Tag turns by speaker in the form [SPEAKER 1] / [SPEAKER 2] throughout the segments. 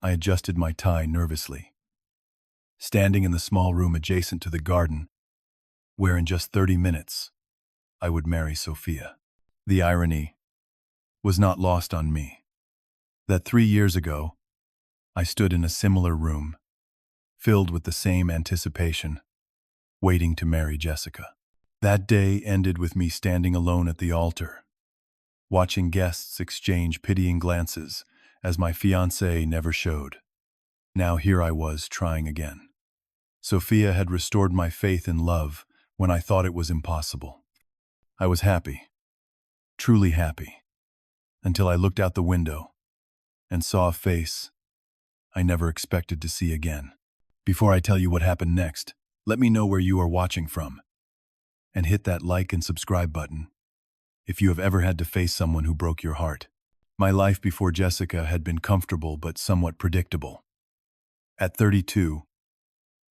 [SPEAKER 1] I adjusted my tie nervously, standing in the small room adjacent to the garden, where in just 30 minutes I would marry Sophia. The irony was not lost on me that 3 years ago I stood in a similar room, filled with the same anticipation, waiting to marry Jessica. That day ended with me standing alone at the altar, watching guests exchange pitying glances as my fiancée never showed. Now here I was trying again. Sophia had restored my faith in love when I thought it was impossible. I was happy, truly happy, until I looked out the window and saw a face I never expected to see again. Before I tell you what happened next, let me know where you are watching from, and hit that like and subscribe button if you have ever had to face someone who broke your heart. My life before Jessica had been comfortable but somewhat predictable. At 32,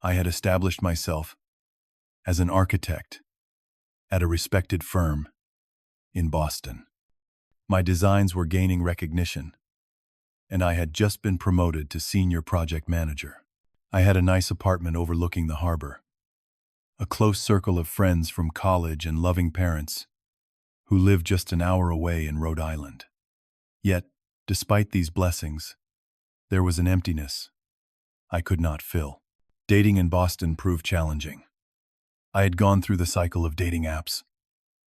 [SPEAKER 1] I had established myself as an architect at a respected firm in Boston. My designs were gaining recognition, and I had just been promoted to senior project manager. I had a nice apartment overlooking the harbor, a close circle of friends from college and loving parents who lived just an hour away in Rhode Island. Yet, despite these blessings, there was an emptiness I could not fill. Dating in Boston proved challenging. I had gone through the cycle of dating apps,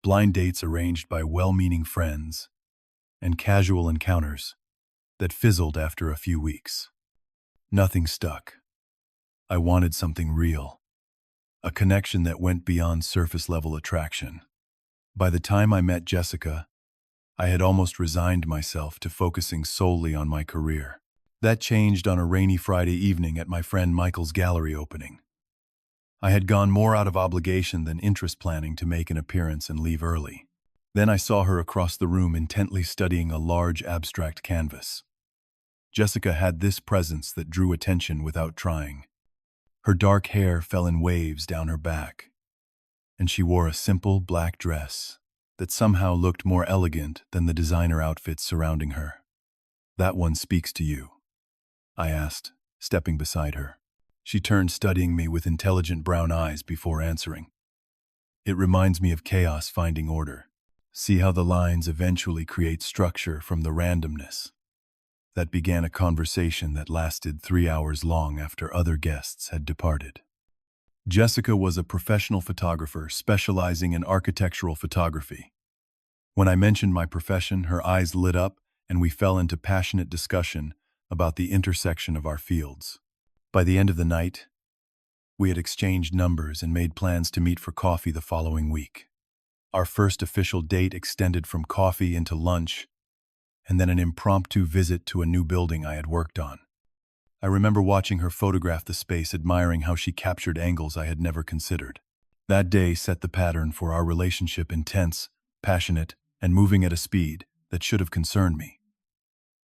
[SPEAKER 1] blind dates arranged by well-meaning friends, and casual encounters that fizzled after a few weeks. Nothing stuck. I wanted something real, a connection that went beyond surface-level attraction. By the time I met Jessica, I had almost resigned myself to focusing solely on my career. That changed on a rainy Friday evening at my friend Michael's gallery opening. I had gone more out of obligation than interest planning to make an appearance and leave early. Then I saw her across the room intently studying a large abstract canvas. Jessica had this presence that drew attention without trying. Her dark hair fell in waves down her back, and she wore a simple black dress that somehow looked more elegant than the designer outfits surrounding her. "That one speaks to you?" I asked, stepping beside her. She turned, studying me with intelligent brown eyes before answering. "It reminds me of chaos finding order. See how the lines eventually create structure from the randomness." That began a conversation that lasted 3 hours long after other guests had departed. Jessica was a professional photographer specializing in architectural photography. When I mentioned my profession, her eyes lit up and we fell into passionate discussion about the intersection of our fields. By the end of the night, we had exchanged numbers and made plans to meet for coffee the following week. Our first official date extended from coffee into lunch, and then an impromptu visit to a new building I had worked on. I remember watching her photograph the space, admiring how she captured angles I had never considered. That day set the pattern for our relationship, intense, passionate, and moving at a speed that should have concerned me,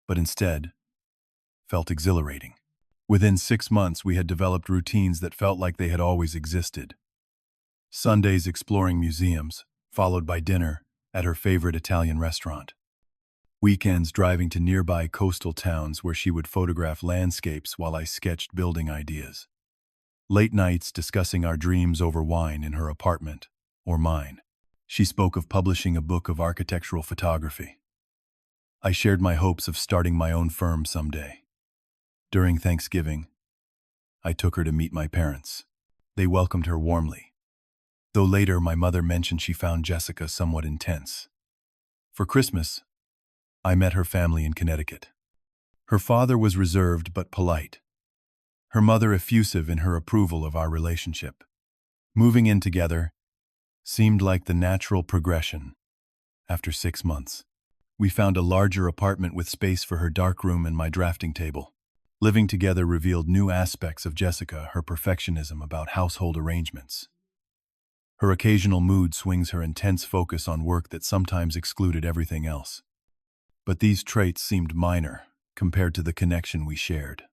[SPEAKER 1] but instead felt exhilarating. Within 6 months, we had developed routines that felt like they had always existed. Sundays exploring museums, followed by dinner at her favorite Italian restaurant. Weekends driving to nearby coastal towns where she would photograph landscapes while I sketched building ideas. Late nights discussing our dreams over wine in her apartment, or mine. She spoke of publishing a book of architectural photography. I shared my hopes of starting my own firm someday. During Thanksgiving, I took her to meet my parents. They welcomed her warmly, though later my mother mentioned she found Jessica somewhat intense. For Christmas, I met her family in Connecticut. Her father was reserved but polite. Her mother effusive in her approval of our relationship. Moving in together seemed like the natural progression. After 6 months, we found a larger apartment with space for her darkroom and my drafting table. Living together revealed new aspects of Jessica, her perfectionism about household arrangements. Her occasional mood swings, her intense focus on work that sometimes excluded everything else. But these traits seemed minor compared to the connection we shared.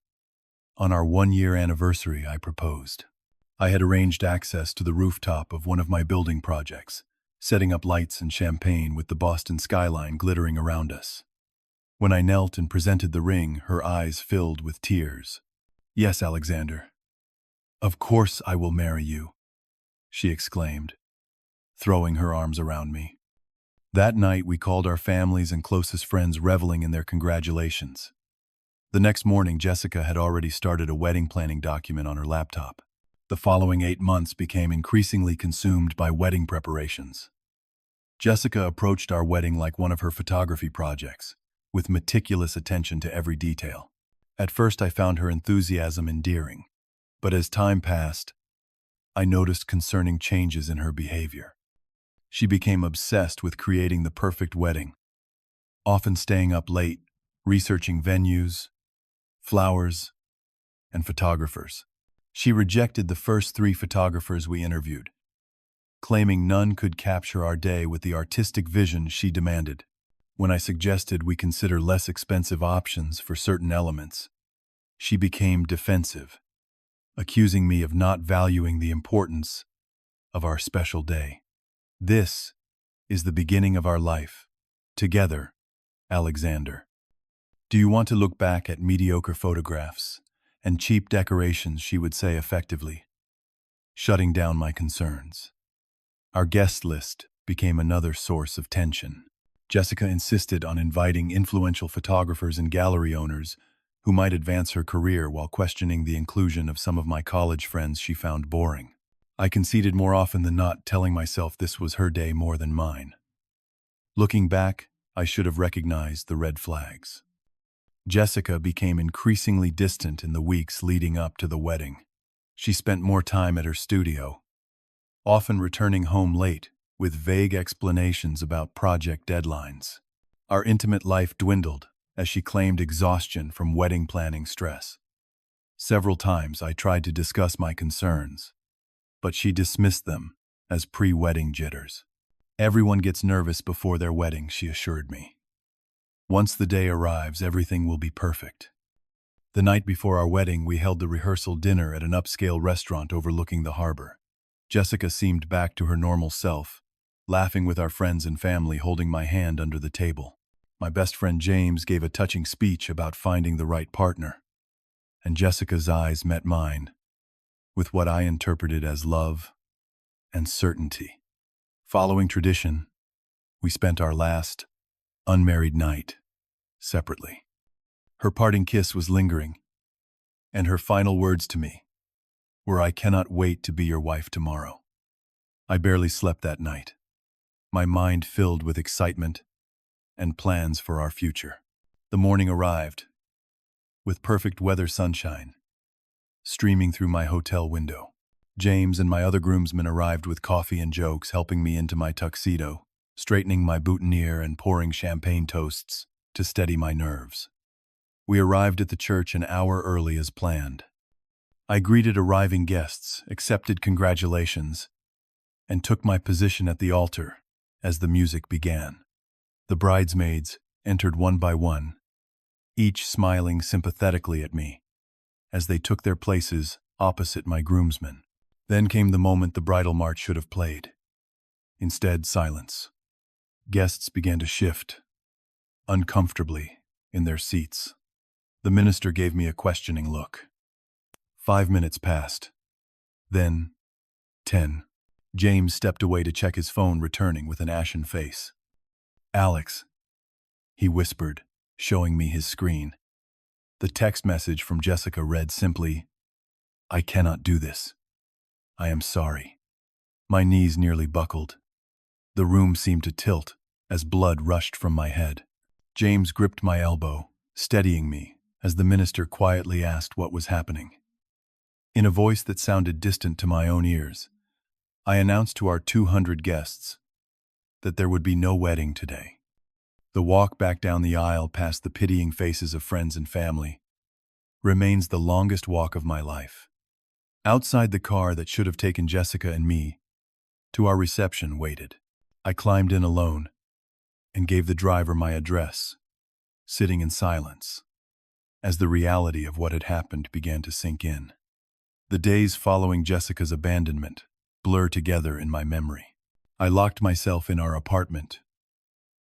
[SPEAKER 1] On our 1-year anniversary, I proposed. I had arranged access to the rooftop of one of my building projects, setting up lights and champagne with the Boston skyline glittering around us. When I knelt and presented the ring, her eyes filled with tears. "Yes, Alexander. Of course I will marry you," she exclaimed, throwing her arms around me. That night, we called our families and closest friends, reveling in their congratulations. The next morning, Jessica had already started a wedding planning document on her laptop. The following 8 months became increasingly consumed by wedding preparations. Jessica approached our wedding like one of her photography projects, with meticulous attention to every detail. At first, I found her enthusiasm endearing, but as time passed, I noticed concerning changes in her behavior. She became obsessed with creating the perfect wedding, often staying up late, researching venues, flowers, and photographers. She rejected the first 3 photographers we interviewed, claiming none could capture our day with the artistic vision she demanded. When I suggested we consider less expensive options for certain elements, she became defensive, accusing me of not valuing the importance of our special day. "This is the beginning of our life, together, Alexander. Do you want to look back at mediocre photographs and cheap decorations?" she would say effectively, shutting down my concerns. Our guest list became another source of tension. Jessica insisted on inviting influential photographers and gallery owners who might advance her career, while questioning the inclusion of some of my college friends she found boring. I conceded more often than not, telling myself this was her day more than mine. Looking back, I should have recognized the red flags. Jessica became increasingly distant in the weeks leading up to the wedding. She spent more time at her studio, often returning home late with vague explanations about project deadlines. Our intimate life dwindled as she claimed exhaustion from wedding planning stress. Several times I tried to discuss my concerns, but she dismissed them as pre-wedding jitters. "Everyone gets nervous before their wedding," she assured me. "Once the day arrives, everything will be perfect." The night before our wedding, we held the rehearsal dinner at an upscale restaurant overlooking the harbor. Jessica seemed back to her normal self, laughing with our friends and family, holding my hand under the table. My best friend James gave a touching speech about finding the right partner, and Jessica's eyes met mine with what I interpreted as love and certainty. Following tradition, we spent our last unmarried night separately. Her parting kiss was lingering, and her final words to me were, "I cannot wait to be your wife tomorrow." I barely slept that night, my mind filled with excitement and plans for our future. The morning arrived, with perfect weather sunshine streaming through my hotel window. James and my other groomsmen arrived with coffee and jokes, helping me into my tuxedo, straightening my boutonniere and pouring champagne toasts to steady my nerves. We arrived at the church an hour early as planned. I greeted arriving guests, accepted congratulations, and took my position at the altar as the music began. The bridesmaids entered one by one, each smiling sympathetically at me as they took their places opposite my groomsmen. Then came the moment the bridal march should have played. Instead, silence. Guests began to shift uncomfortably in their seats. The minister gave me a questioning look. 5 minutes passed. Then 10. James stepped away to check his phone, returning with an ashen face. "Alex," he whispered, showing me his screen. The text message from Jessica read simply, "I cannot do this. I am sorry." My knees nearly buckled. The room seemed to tilt as blood rushed from my head. James gripped my elbow, steadying me as the minister quietly asked what was happening. In a voice that sounded distant to my own ears, I announced to our 200 guests that there would be no wedding today. The walk back down the aisle past the pitying faces of friends and family remains the longest walk of my life. Outside, the car that should have taken Jessica and me to our reception waited. I climbed in alone and gave the driver my address, sitting in silence as the reality of what had happened began to sink in. The days following Jessica's abandonment blur together in my memory. I locked myself in our apartment,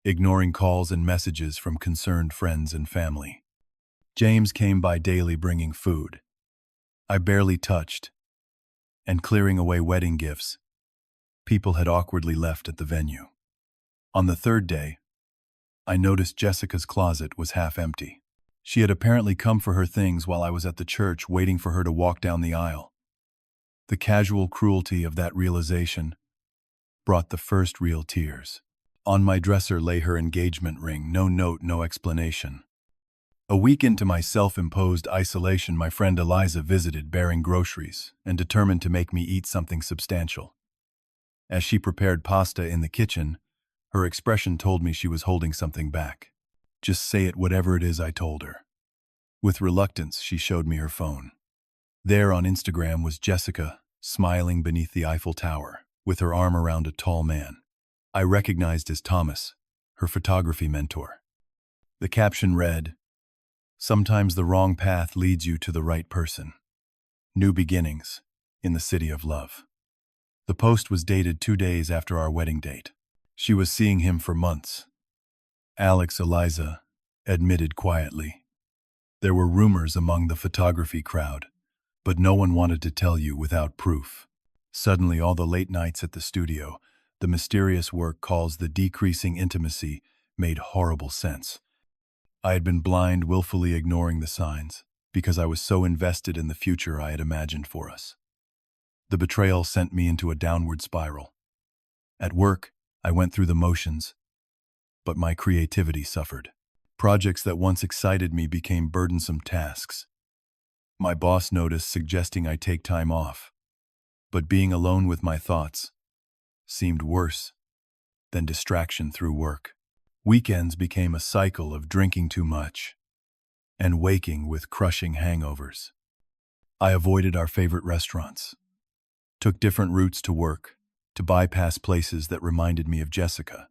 [SPEAKER 1] ignoring calls and messages from concerned friends and family. James came by daily bringing food. I barely touched, and clearing away wedding gifts. People had awkwardly left at the venue. On the third day, I noticed Jessica's closet was half empty. She had apparently come for her things while I was at the church waiting for her to walk down the aisle. The casual cruelty of that realization brought the first real tears. On my dresser lay her engagement ring, no note, no explanation. A week into my self-imposed isolation, my friend Eliza visited bearing groceries and determined to make me eat something substantial. As she prepared pasta in the kitchen, her expression told me she was holding something back. "Just say it, whatever it is," I told her. With reluctance, she showed me her phone. There on Instagram was Jessica, smiling beneath the Eiffel Tower, with her arm around a tall man I recognized as Thomas, her photography mentor. The caption read, "Sometimes the wrong path leads you to the right person. New beginnings in the city of love." The post was dated 2 days after our wedding date. She was seeing him for months. Alex, Eliza admitted quietly. There were rumors among the photography crowd, but no one wanted to tell you without proof. Suddenly, all the late nights at the studio, the mysterious work calls, the decreasing intimacy, made horrible sense. I had been blind, willfully ignoring the signs, because I was so invested in the future I had imagined for us. The betrayal sent me into a downward spiral. At work, I went through the motions, but my creativity suffered. Projects that once excited me became burdensome tasks. My boss noticed, suggesting I take time off, but being alone with my thoughts seemed worse than distraction through work. Weekends became a cycle of drinking too much and waking with crushing hangovers. I avoided our favorite restaurants, took different routes to work to bypass places that reminded me of Jessica.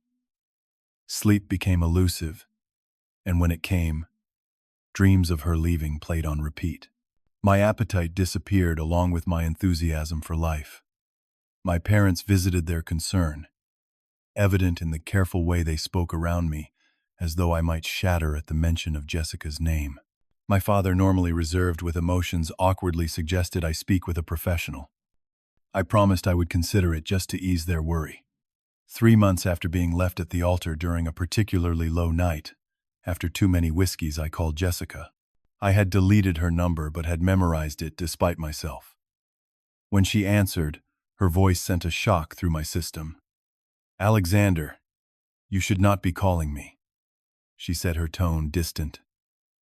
[SPEAKER 1] Sleep became elusive, and when it came, dreams of her leaving played on repeat. My appetite disappeared along with my enthusiasm for life. My parents visited their concern, evident in the careful way they spoke around me, as though I might shatter at the mention of Jessica's name. My father, normally reserved with emotions, awkwardly suggested I speak with a professional. I promised I would consider it, just to ease their worry. 3 months after being left at the altar during a particularly low night, after too many whiskeys, I called Jessica. I had deleted her number but had memorized it despite myself. When she answered, her voice sent a shock through my system. "Alexander, you should not be calling me," she said, her tone distant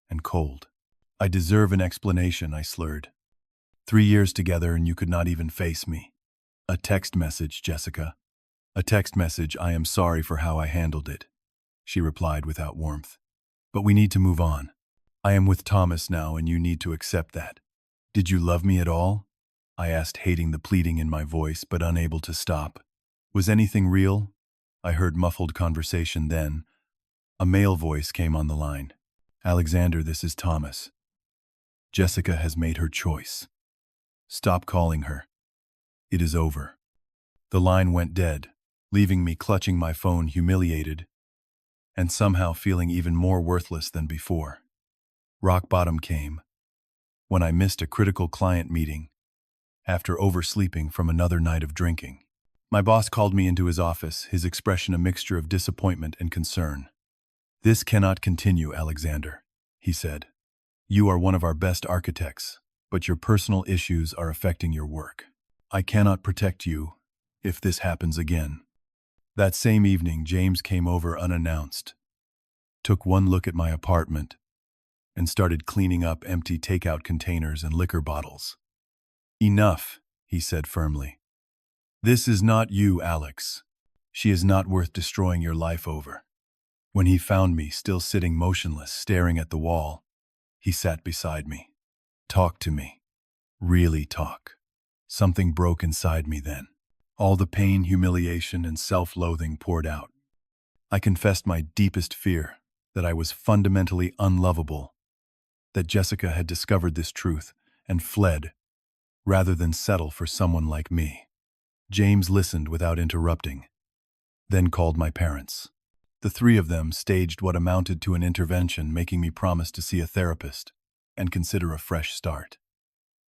[SPEAKER 1] and cold. "I deserve an explanation," I slurred. 3 years together and you could not even face me. "A text message, Jessica. A text message. I am sorry for how I handled it," she replied without warmth. "But we need to move on. I am with Thomas now and you need to accept that." "Did you love me at all?" I asked, hating the pleading in my voice but unable to stop. "Was anything real?" I heard muffled conversation then. A male voice came on the line. "Alexander, this is Thomas. Jessica has made her choice. Stop calling her. It is over." The line went dead, leaving me clutching my phone, humiliated, and somehow feeling even more worthless than before. Rock bottom came when I missed a critical client meeting after oversleeping from another night of drinking. My boss called me into his office, his expression a mixture of disappointment and concern. "This cannot continue, Alexander," he said. "You are one of our best architects, but your personal issues are affecting your work. I cannot protect you if this happens again." That same evening, James came over unannounced, took one look at my apartment, and started cleaning up empty takeout containers and liquor bottles. "Enough," he said firmly. "This is not you, Alex. She is not worth destroying your life over." When he found me still sitting motionless, staring at the wall, he sat beside me. "Talk to me. Really talk." Something broke inside me then. All the pain, humiliation, and self-loathing poured out. I confessed my deepest fear, that I was fundamentally unlovable, that Jessica had discovered this truth and fled, rather than settle for someone like me. James listened without interrupting, then called my parents. The three of them staged what amounted to an intervention, making me promise to see a therapist and consider a fresh start.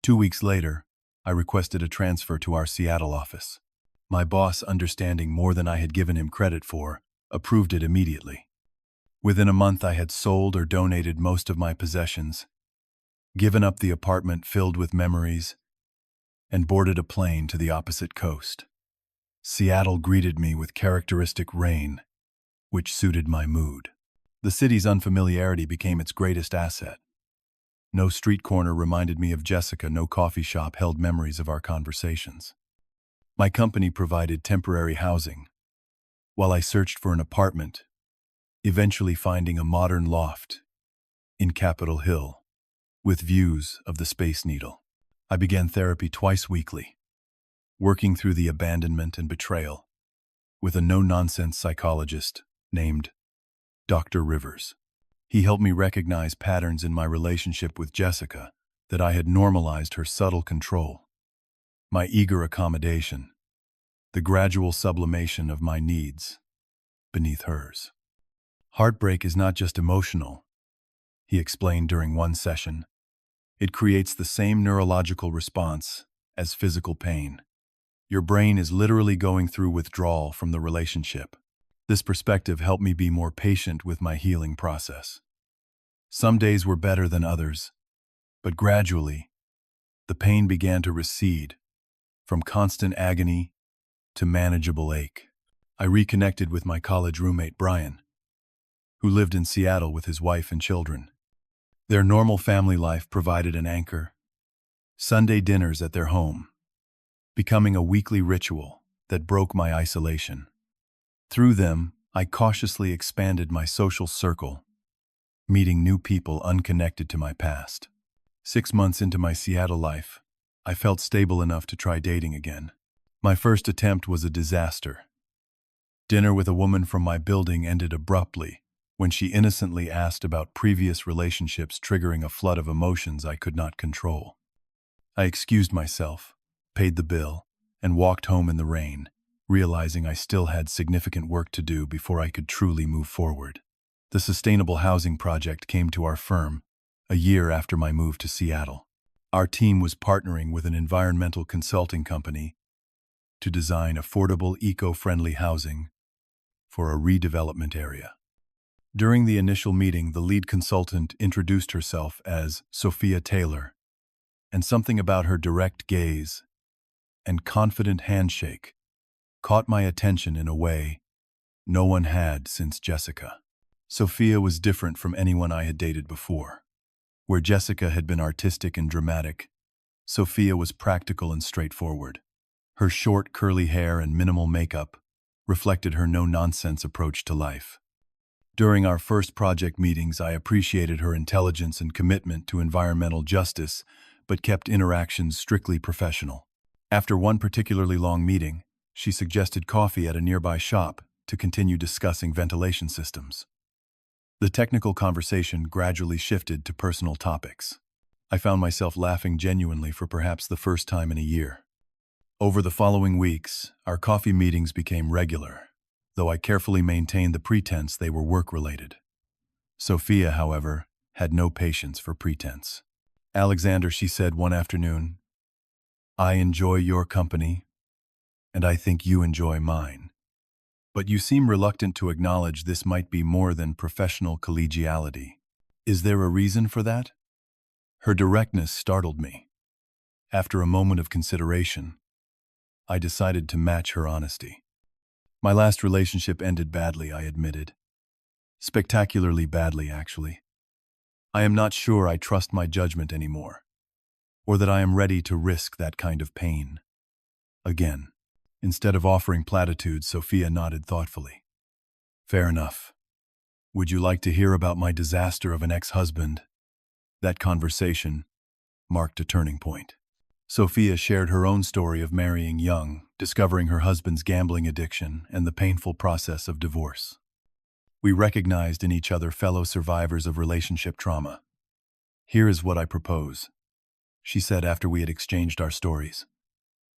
[SPEAKER 1] 2 weeks later, I requested a transfer to our Seattle office. My boss, understanding more than I had given him credit for, approved it immediately. Within a month, I had sold or donated most of my possessions, given up the apartment filled with memories, and boarded a plane to the opposite coast. Seattle greeted me with characteristic rain, which suited my mood. The city's unfamiliarity became its greatest asset. No street corner reminded me of Jessica, no coffee shop held memories of our conversations. My company provided temporary housing, while I searched for an apartment, eventually finding a modern loft in Capitol Hill, with views of the Space Needle. I began therapy twice weekly, working through the abandonment and betrayal with a no-nonsense psychologist named Dr. Rivers. He helped me recognize patterns in my relationship with Jessica, that I had normalized her subtle control, my eager accommodation, the gradual sublimation of my needs beneath hers. Heartbreak is not just emotional, he explained during one session. It creates the same neurological response as physical pain. Your brain is literally going through withdrawal from the relationship. This perspective helped me be more patient with my healing process. Some days were better than others, but gradually, the pain began to recede, from constant agony to manageable ache. I reconnected with my college roommate Brian, who lived in Seattle with his wife and children. Their normal family life provided an anchor. Sunday dinners at their home, becoming a weekly ritual that broke my isolation. Through them, I cautiously expanded my social circle, meeting new people unconnected to my past. 6 months into my Seattle life, I felt stable enough to try dating again. My first attempt was a disaster. Dinner with a woman from my building ended abruptly when she innocently asked about previous relationships, triggering a flood of emotions I could not control. I excused myself, paid the bill, and walked home in the rain, realizing I still had significant work to do before I could truly move forward. The sustainable housing project came to our firm a year after my move to Seattle. Our team was partnering with an environmental consulting company to design affordable, eco-friendly housing for a redevelopment area. During the initial meeting, the lead consultant introduced herself as Sophia Taylor, and something about her direct gaze and confident handshake caught my attention in a way no one had since Jessica. Sophia was different from anyone I had dated before. Where Jessica had been artistic and dramatic, Sophia was practical and straightforward. Her short, curly hair and minimal makeup reflected her no-nonsense approach to life. During our first project meetings, I appreciated her intelligence and commitment to environmental justice, but kept interactions strictly professional. After one particularly long meeting, she suggested coffee at a nearby shop to continue discussing ventilation systems. The technical conversation gradually shifted to personal topics. I found myself laughing genuinely for perhaps the first time in a year. Over the following weeks, our coffee meetings became regular, though I carefully maintained the pretense they were work-related. Sophia, however, had no patience for pretense. "Alexander," she said one afternoon, "I enjoy your company, and I think you enjoy mine. But you seem reluctant to acknowledge this might be more than professional collegiality. Is there a reason for that?" Her directness startled me. After a moment of consideration, I decided to match her honesty. "My last relationship ended badly," I admitted. "Spectacularly badly, actually. I am not sure I trust my judgment anymore, or that I am ready to risk that kind of pain again." Instead of offering platitudes, Sophia nodded thoughtfully. "Fair enough. Would you like to hear about my disaster of an ex-husband?" That conversation marked a turning point. Sophia shared her own story of marrying young, discovering her husband's gambling addiction, and the painful process of divorce. We recognized in each other fellow survivors of relationship trauma. "Here is what I propose," she said after we had exchanged our stories.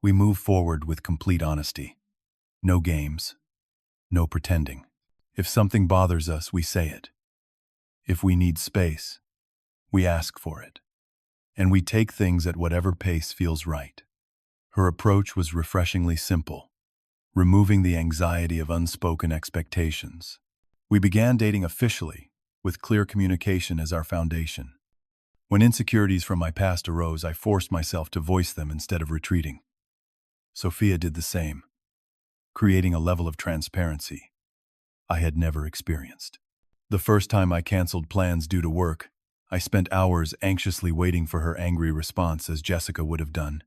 [SPEAKER 1] "We move forward with complete honesty. No games, no pretending. If something bothers us, we say it. If we need space, we ask for it. And we take things at whatever pace feels right. Her approach was refreshingly simple, removing the anxiety of unspoken expectations. We began dating officially, with clear communication as our foundation. When insecurities from my past arose, I forced myself to voice them instead of retreating. Sophia did the same, creating a level of transparency I had never experienced. The first time I canceled plans due to work, I spent hours anxiously waiting for her angry response as Jessica would have done.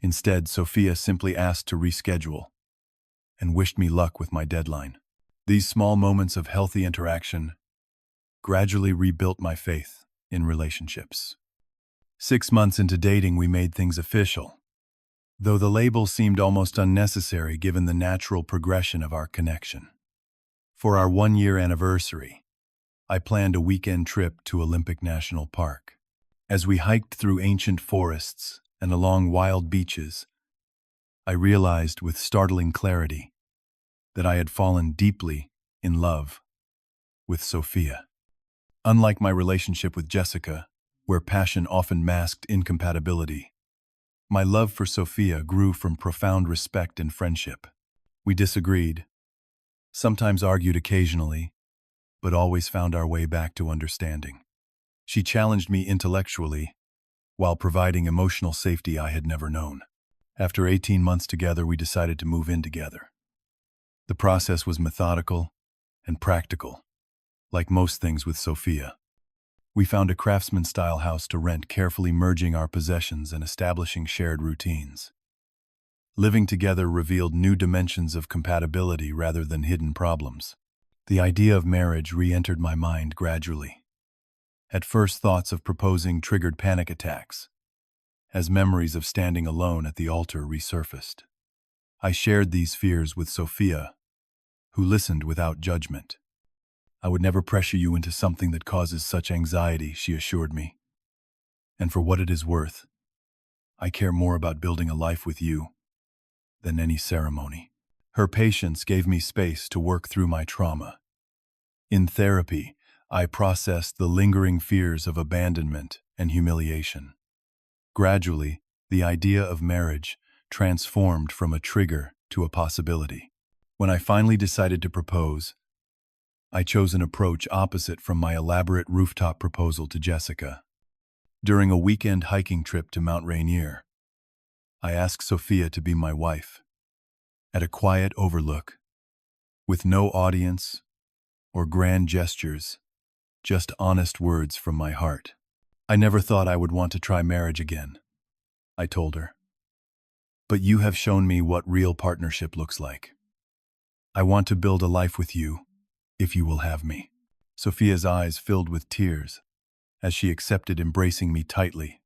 [SPEAKER 1] Instead, Sophia simply asked to reschedule and wished me luck with my deadline. These small moments of healthy interaction gradually rebuilt my faith in relationships. 6 months into dating, we made things official, though the label seemed almost unnecessary given the natural progression of our connection. For our 1-year anniversary, I planned a weekend trip to Olympic National Park. As we hiked through ancient forests and along wild beaches, I realized with startling clarity that I had fallen deeply in love with Sophia. Unlike my relationship with Jessica, where passion often masked incompatibility, my love for Sophia grew from profound respect and friendship. We disagreed, sometimes argued occasionally, but always found our way back to understanding. She challenged me intellectually, while providing emotional safety I had never known. After 18 months together, we decided to move in together. The process was methodical and practical, like most things with Sophia. We found a craftsman-style house to rent, carefully merging our possessions and establishing shared routines. Living together revealed new dimensions of compatibility rather than hidden problems. The idea of marriage re-entered my mind gradually. At first, thoughts of proposing triggered panic attacks, as memories of standing alone at the altar resurfaced. I shared these fears with Sophia, who listened without judgment. "I would never pressure you into something that causes such anxiety," she assured me. "And for what it is worth, I care more about building a life with you than any ceremony." Her patience gave me space to work through my trauma. In therapy, I processed the lingering fears of abandonment and humiliation. Gradually, the idea of marriage transformed from a trigger to a possibility. When I finally decided to propose, I chose an approach opposite from my elaborate rooftop proposal to Jessica. During a weekend hiking trip to Mount Rainier, I asked Sophia to be my wife. At a quiet overlook, with no audience or grand gestures, just honest words from my heart. "I never thought I would want to try marriage again," I told her. "But you have shown me what real partnership looks like. I want to build a life with you, if you will have me." Sophia's eyes filled with tears as she accepted embracing me tightly,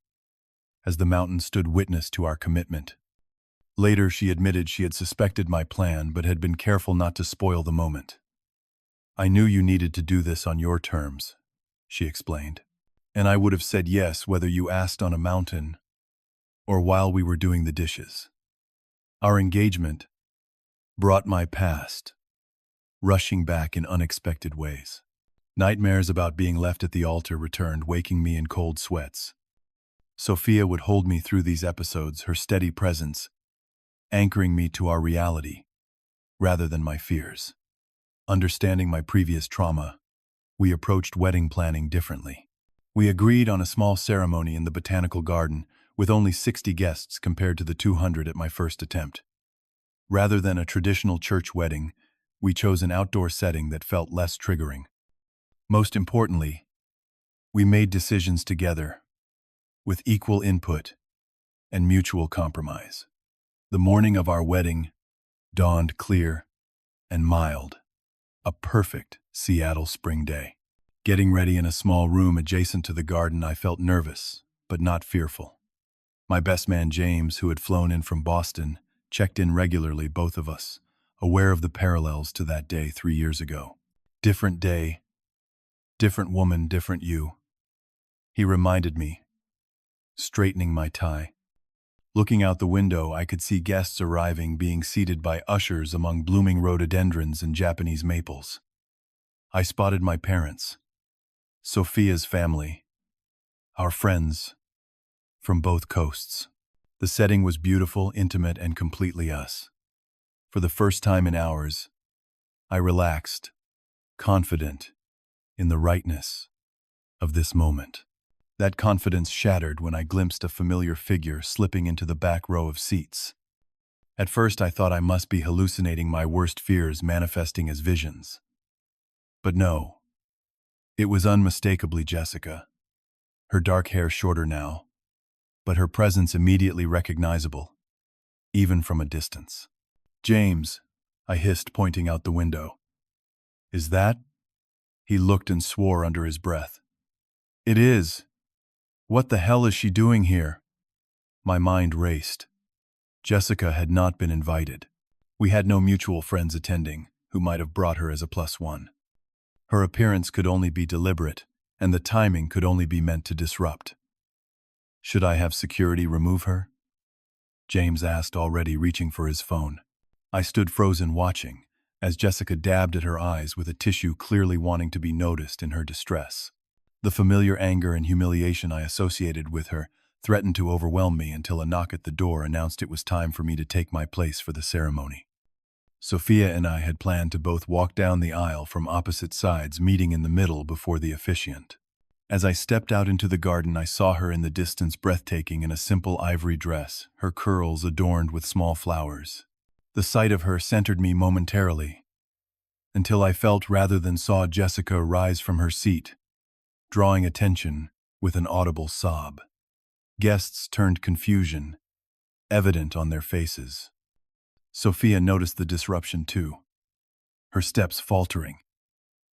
[SPEAKER 1] as the mountain stood witness to our commitment. Later, she admitted she had suspected my plan but had been careful not to spoil the moment. "I knew you needed to do this on your terms," she explained, "and I would have said yes whether you asked on a mountain or while we were doing the dishes." Our engagement brought my past rushing back in unexpected ways. Nightmares about being left at the altar returned, waking me in cold sweats. Sophia would hold me through these episodes, her steady presence anchoring me to our reality rather than my fears. Understanding my previous trauma, we approached wedding planning differently. We agreed on a small ceremony in the botanical garden with only 60 guests compared to the 200 at my first attempt. Rather than a traditional church wedding, we chose an outdoor setting that felt less triggering. Most importantly, we made decisions together, with equal input and mutual compromise. The morning of our wedding dawned clear and mild, a perfect Seattle spring day. Getting ready in a small room adjacent to the garden, I felt nervous, but not fearful. My best man, James, who had flown in from Boston, checked in regularly, both of us, aware of the parallels to that day 3 years ago. "Different day, different woman, different you," he reminded me, straightening my tie. Looking out the window, I could see guests arriving, being seated by ushers among blooming rhododendrons and Japanese maples. I spotted my parents, Sophia's family, our friends from both coasts. The setting was beautiful, intimate, and completely us. For the first time in hours, I relaxed, confident in the rightness of this moment. That confidence shattered when I glimpsed a familiar figure slipping into the back row of seats. At first I thought I must be hallucinating, my worst fears manifesting as visions. But no, it was unmistakably Jessica. Her dark hair shorter now, but her presence immediately recognizable, even from a distance. "James," I hissed, pointing out the window. "Is that?" He looked and swore under his breath. "It is. What the hell is she doing here?" My mind raced. Jessica had not been invited. We had no mutual friends attending, who might have brought her as a +1. Her appearance could only be deliberate, and the timing could only be meant to disrupt. "Should I have security remove her?" James asked, already reaching for his phone. I stood frozen, watching, as Jessica dabbed at her eyes with a tissue, clearly wanting to be noticed in her distress. The familiar anger and humiliation I associated with her threatened to overwhelm me until a knock at the door announced it was time for me to take my place for the ceremony. Sophia and I had planned to both walk down the aisle from opposite sides, meeting in the middle before the officiant. As I stepped out into the garden, I saw her in the distance, breathtaking in a simple ivory dress, her curls adorned with small flowers. The sight of her centered me momentarily, until I felt rather than saw Jessica rise from her seat, drawing attention with an audible sob. Guests turned confusion, evident on their faces. Sophia noticed the disruption too, her steps faltering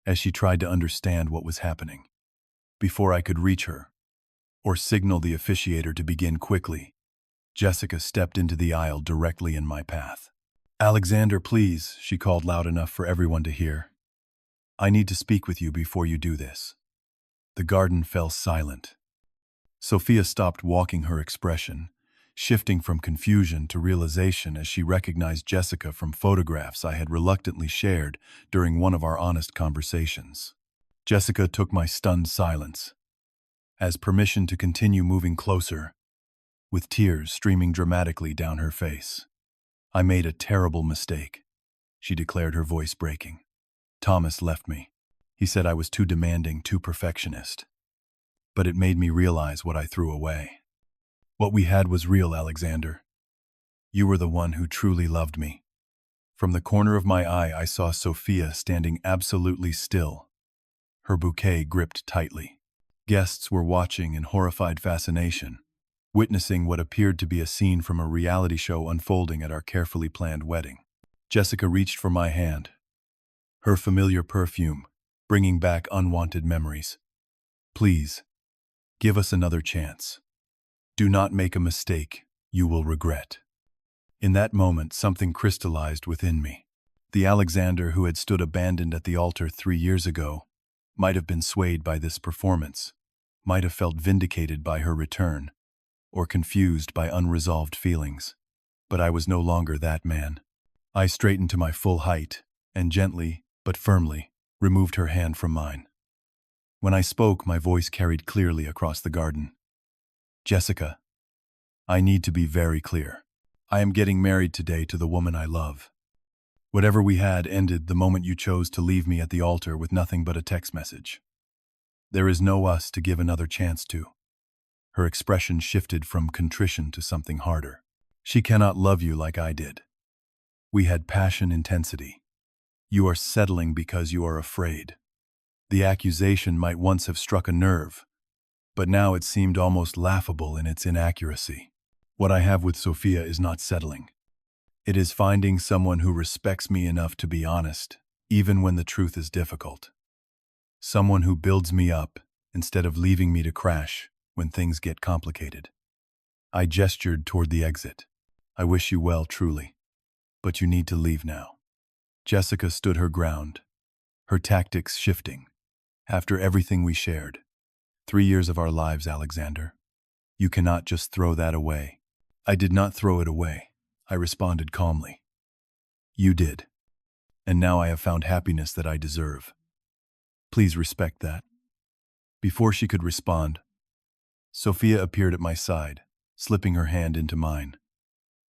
[SPEAKER 1] as she tried to understand what was happening. Before I could reach her, or signal the officiator to begin quickly, Jessica stepped into the aisle directly in my path. "Alexander, please," she called loud enough for everyone to hear. "I need to speak with you before you do this." The garden fell silent. Sophia stopped walking, her expression shifting from confusion to realization as she recognized Jessica from photographs I had reluctantly shared during one of our honest conversations. Jessica took my stunned silence as permission to continue moving closer, with tears streaming dramatically down her face. "I made a terrible mistake," she declared, her voice breaking. "Thomas left me. He said I was too demanding, too perfectionist. But it made me realize what I threw away. What we had was real, Alexander. You were the one who truly loved me." From the corner of my eye, I saw Sophia standing absolutely still, her bouquet gripped tightly. Guests were watching in horrified fascination, witnessing what appeared to be a scene from a reality show unfolding at our carefully planned wedding. Jessica reached for my hand, her familiar perfume bringing back unwanted memories. "Please, give us another chance. Do not make a mistake you will regret." In that moment, something crystallized within me. The Alexander who had stood abandoned at the altar 3 years ago might have been swayed by this performance, might have felt vindicated by her return, or confused by unresolved feelings. But I was no longer that man. I straightened to my full height and gently, but firmly, removed her hand from mine. When I spoke, my voice carried clearly across the garden. "Jessica, I need to be very clear. I am getting married today to the woman I love. Whatever we had ended the moment you chose to leave me at the altar with nothing but a text message. There is no us to give another chance to." Her expression shifted from contrition to something harder. "She cannot love you like I did. We had passion, intensity. You are settling because you are afraid." The accusation might once have struck a nerve, but now it seemed almost laughable in its inaccuracy. What I have with Sophia is not settling. It is finding someone who respects me enough to be honest, even when the truth is difficult. Someone who builds me up instead of leaving me to crash when things get complicated. I gestured toward the exit. "I wish you well, truly, but you need to leave now." Jessica stood her ground, her tactics shifting. "After everything we shared, 3 years of our lives, Alexander, you cannot just throw that away." I did not throw it away. I responded calmly. You did. And now I have found happiness that I deserve. Please respect that. Before she could respond, Sophia appeared at my side, slipping her hand into mine.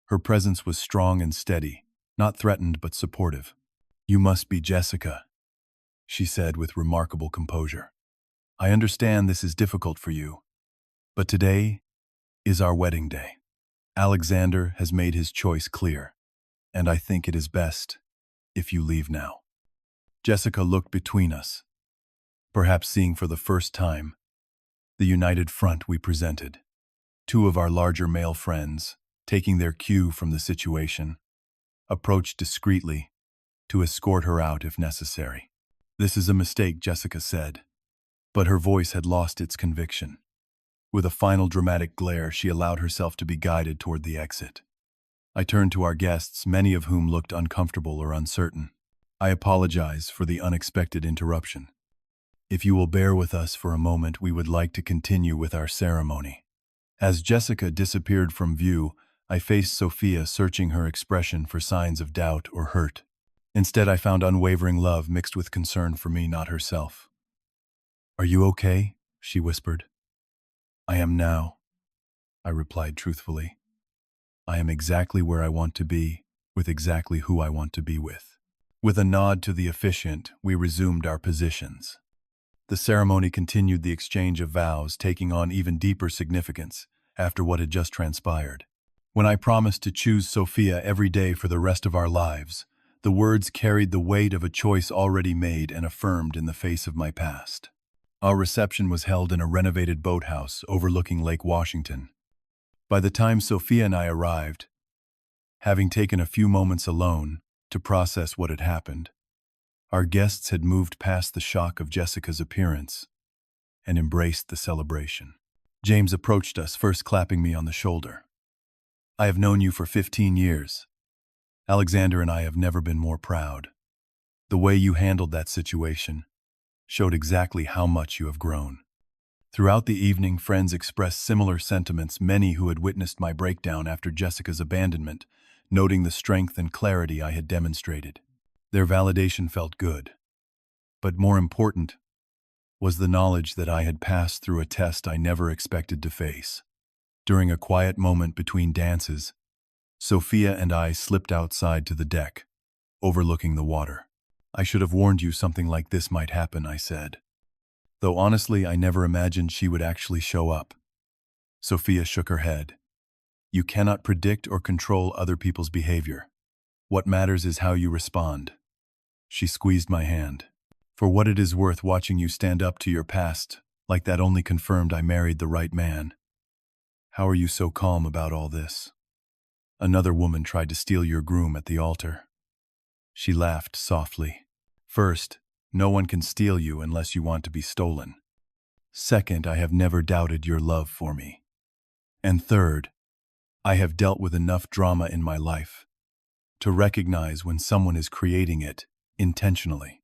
[SPEAKER 1] Her presence was strong and steady, not threatened but supportive. You must be Jessica, she said with remarkable composure. I understand this is difficult for you, but today is our wedding day. Alexander has made his choice clear, and I think it is best if you leave now. Jessica looked between us, perhaps seeing for the first time the united front we presented. Two of our larger male friends, taking their cue from the situation, approached discreetly to escort her out if necessary. This is a mistake, Jessica said, but her voice had lost its conviction. With a final dramatic glare, she allowed herself to be guided toward the exit. I turned to our guests, many of whom looked uncomfortable or uncertain. I apologize for the unexpected interruption. If you will bear with us for a moment, we would like to continue with our ceremony. As Jessica disappeared from view, I faced Sophia, searching her expression for signs of doubt or hurt. Instead, I found unwavering love mixed with concern for me, not herself. Are you okay? She whispered. I am now, I replied truthfully. I am exactly where I want to be, with exactly who I want to be with. With a nod to the officiant, we resumed our positions. The ceremony continued, the exchange of vows taking on even deeper significance after what had just transpired. When I promised to choose Sophia every day for the rest of our lives, the words carried the weight of a choice already made and affirmed in the face of my past. Our reception was held in a renovated boathouse overlooking Lake Washington. By the time Sophia and I arrived, having taken a few moments alone to process what had happened, our guests had moved past the shock of Jessica's appearance and embraced the celebration. James approached us, first clapping me on the shoulder. I have known you for 15 years. Alexander and I have never been more proud. The way you handled that situation showed exactly how much you have grown. Throughout the evening, friends expressed similar sentiments, many who had witnessed my breakdown after Jessica's abandonment, noting the strength and clarity I had demonstrated. Their validation felt good, but more important was the knowledge that I had passed through a test I never expected to face. During a quiet moment between dances, Sophia and I slipped outside to the deck, overlooking the water. I should have warned you something like this might happen, I said. Though honestly, I never imagined she would actually show up. Sophia shook her head. You cannot predict or control other people's behavior. What matters is how you respond. She squeezed my hand. For what it is worth, watching you stand up to your past like that only confirmed I married the right man. How are you so calm about all this? Another woman tried to steal your groom at the altar. She laughed softly. First, no one can steal you unless you want to be stolen. Second, I have never doubted your love for me. And third, I have dealt with enough drama in my life to recognize when someone is creating it intentionally.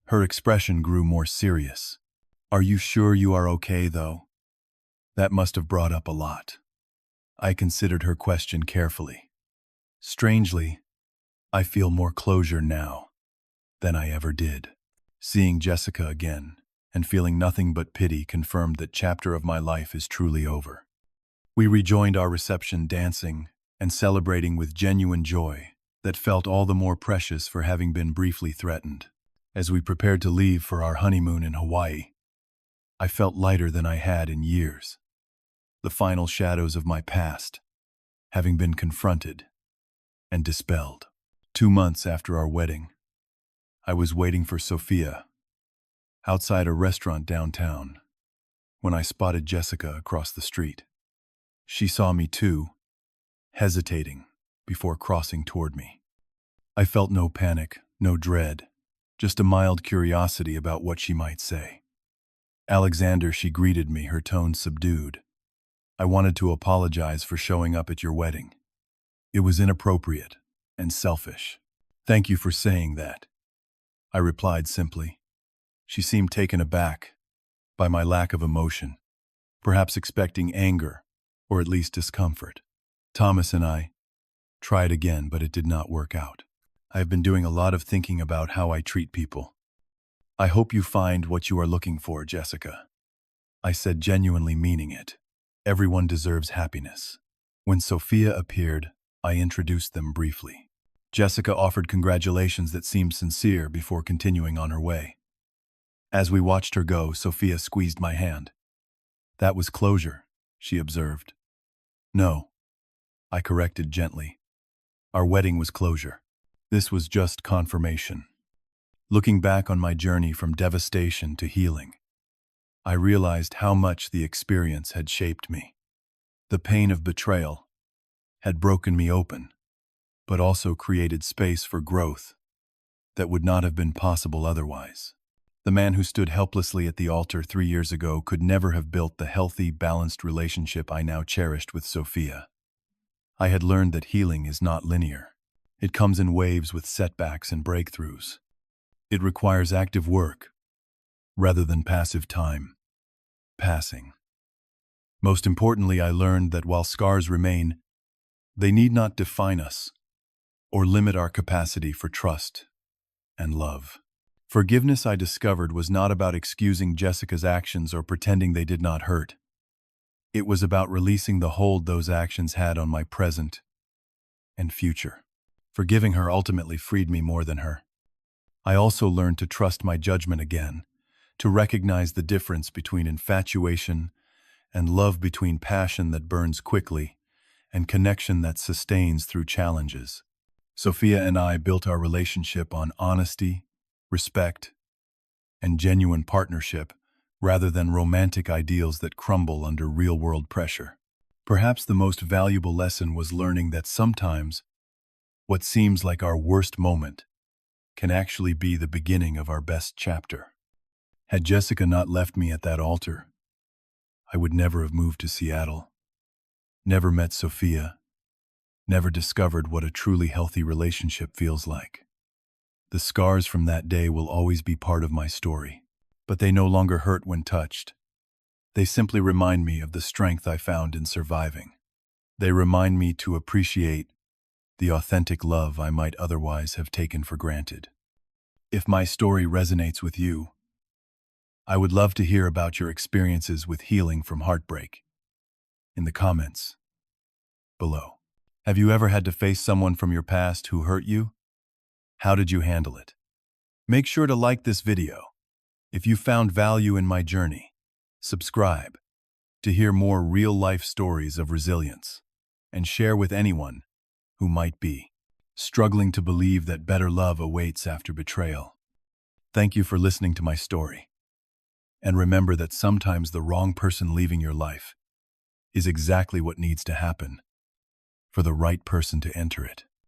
[SPEAKER 1] Her expression grew more serious. Are you sure you are okay, though? That must have brought up a lot. I considered her question carefully. Strangely, I feel more closure now than I ever did. Seeing Jessica again and feeling nothing but pity confirmed that chapter of my life is truly over. We rejoined our reception, dancing and celebrating with genuine joy that felt all the more precious for having been briefly threatened. As we prepared to leave for our honeymoon in Hawaii, I felt lighter than I had in years. The final shadows of my past having been confronted and dispelled. 2 months after our wedding, I was waiting for Sophia outside a restaurant downtown when I spotted Jessica across the street. She saw me too, hesitating before crossing toward me. I felt no panic, no dread, just a mild curiosity about what she might say. Alexander, she greeted me, her tone subdued. I wanted to apologize for showing up at your wedding. It was inappropriate and selfish. Thank you for saying that, I replied simply. She seemed taken aback by my lack of emotion, perhaps expecting anger or at least discomfort. Thomas and I tried again, but it did not work out. I have been doing a lot of thinking about how I treat people. I hope you find what you are looking for, Jessica. I said, genuinely meaning it. Everyone deserves happiness. When Sophia appeared, I introduced them briefly. Jessica offered congratulations that seemed sincere before continuing on her way. As we watched her go, Sophia squeezed my hand. That was closure, she observed. No, I corrected gently. Our wedding was closure. This was just confirmation. Looking back on my journey from devastation to healing, I realized how much the experience had shaped me. The pain of betrayal had broken me open, but also created space for growth that would not have been possible otherwise. The man who stood helplessly at the altar 3 years ago could never have built the healthy, balanced relationship I now cherished with Sophia. I had learned that healing is not linear. It comes in waves with setbacks and breakthroughs. It requires active work, rather than passive time passing. Most importantly, I learned that while scars remain, they need not define us or limit our capacity for trust and love. Forgiveness, I discovered, was not about excusing Jessica's actions or pretending they did not hurt. It was about releasing the hold those actions had on my present and future. Forgiving her ultimately freed me more than her. I also learned to trust my judgment again, to recognize the difference between infatuation and love, between passion that burns quickly and connection that sustains through challenges. Sophia and I built our relationship on honesty, respect, and genuine partnership, rather than romantic ideals that crumble under real-world pressure. Perhaps the most valuable lesson was learning that sometimes what seems like our worst moment can actually be the beginning of our best chapter. Had Jessica not left me at that altar, I would never have moved to Seattle, never met Sophia, never discovered what a truly healthy relationship feels like. The scars from that day will always be part of my story, but they no longer hurt when touched. They simply remind me of the strength I found in surviving. They remind me to appreciate the authentic love I might otherwise have taken for granted. If my story resonates with you, I would love to hear about your experiences with healing from heartbreak in the comments below. Have you ever had to face someone from your past who hurt you? How did you handle it? Make sure to like this video if you found value in my journey. Subscribe to hear more real-life stories of resilience, and share with anyone who might be struggling to believe that better love awaits after betrayal. Thank you for listening to my story. And remember that sometimes the wrong person leaving your life is exactly what needs to happen for the right person to enter it.